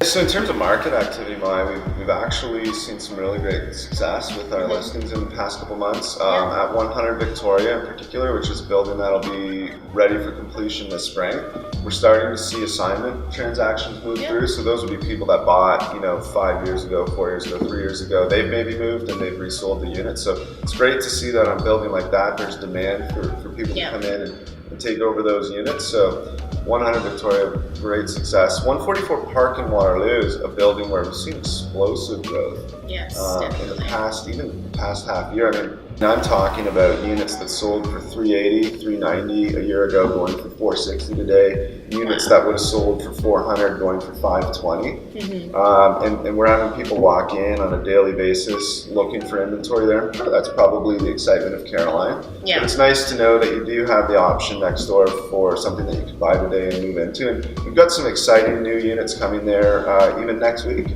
So in terms of market activity, Maya, we've actually seen some really great success with our listings in the past couple months. At 100 Victoria in particular, which is a building that'll be ready for completion this spring, we're starting to see assignment transactions move through. So those would be people that bought, 5 years ago, 4 years ago, 3 years ago. They've maybe moved and they've resold the unit. So it's great to see that on a building like that, there's demand for people to come in and take over those units. So 100 Victoria, great success. 144 Park in Waterloo is a building where we've seen explosive growth. Yes, in the past, even the past half year. I mean, I'm talking about units that sold for 380, 390 a year ago, going for 460 today. Units that would have sold for 400, going for 520. And we're having people walk in on a daily basis looking for inventory there. That's probably the excitement of Caroline. Yeah. But it's nice to know that you do have the option next door for something that you can buy today and move into. And we've got some exciting new units coming there even next week.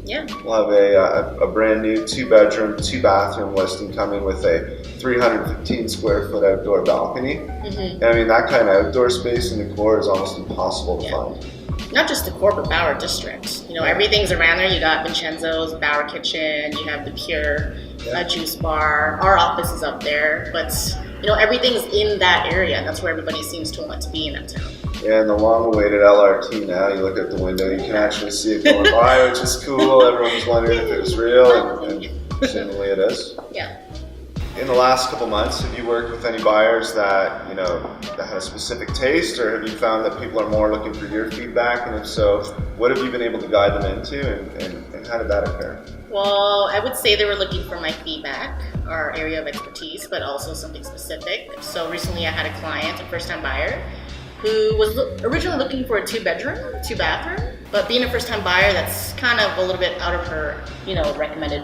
Yeah. We'll have a brand new 2-bedroom, 2-bathroom listing coming with a 315 square foot outdoor balcony. And I mean, that kind of outdoor space in the core is almost impossible to find. Not just the core, but Bauer District. Everything's around there. You got Vincenzo's, Bauer Kitchen, you have the Pure Juice Bar. Our office is up there, but everything's in that area. That's where everybody seems to want to be in that town. Yeah, and the long-awaited LRT now, you look out the window, you can actually see it going by, which is cool. Everyone was wondering if it was real, and seemingly it is. Yeah. In the last couple months, have you worked with any buyers that that had a specific taste, or have you found that people are more looking for your feedback? And if so, what have you been able to guide them into, and how did that occur? Well, I would say they were looking for my feedback, our area of expertise, but also something specific. So recently I had a client, a first-time buyer, who was originally looking for a 2-bedroom, 2-bathroom, but being a first-time buyer, that's kind of a little bit out of her, recommended,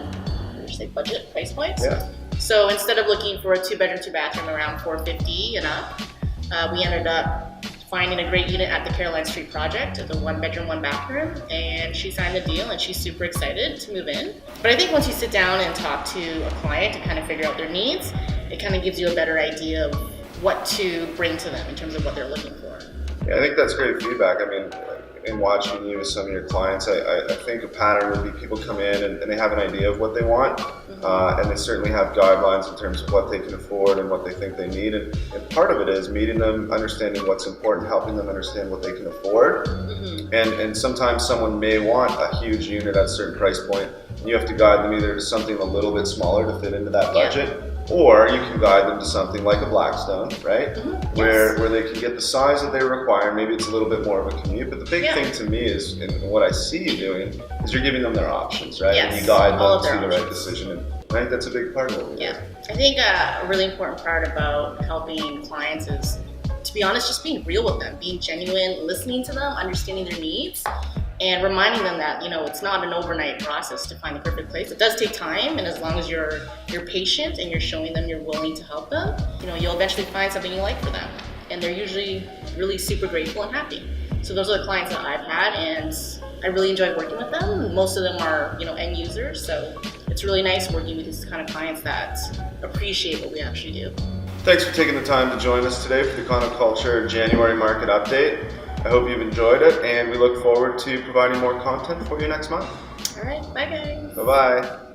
budget, price points. Yeah. So instead of looking for a 2-bedroom, 2-bathroom around $450 and up, we ended up finding a great unit at the Caroline Street project. It's a 1-bedroom, 1-bathroom, and she signed the deal and she's super excited to move in. But I think once you sit down and talk to a client to kind of figure out their needs, it kind of gives you a better idea of what to bring to them in terms of what they're looking for. Yeah, I think that's great feedback. I mean, in watching you with some of your clients, I think a pattern would be people come in and they have an idea of what they want, and they certainly have guidelines in terms of what they can afford and what they think they need. And part of it is meeting them, understanding what's important, helping them understand what they can afford. And sometimes someone may want a huge unit at a certain price point, and you have to guide them either to something a little bit smaller to fit into that budget, or you can guide them to something like a Blackstone, right? Where they can get the size that they require. Maybe it's a little bit more of a commute, but the big thing to me is, and what I see you doing, is you're giving them their options, right? And you guide them to the right decision. And I think that's a big part of what we do. I think a really important part about helping clients is, to be honest, just being real with them, being genuine, listening to them, understanding their needs, and reminding them that it's not an overnight process to find the perfect place. It does take time, and as long as you're patient and you're showing them you're willing to help them, you'll eventually find something you like for them, and they're usually really super grateful and happy. So those are the clients that I've had, and I really enjoy working with them. Most of them are end users, so it's really nice working with these kind of clients that appreciate what we actually do. Thanks for taking the time to join us today for the Conoculture January Market Update. I hope you've enjoyed it, and we look forward to providing more content for you next month. All right, bye guys. Bye-bye.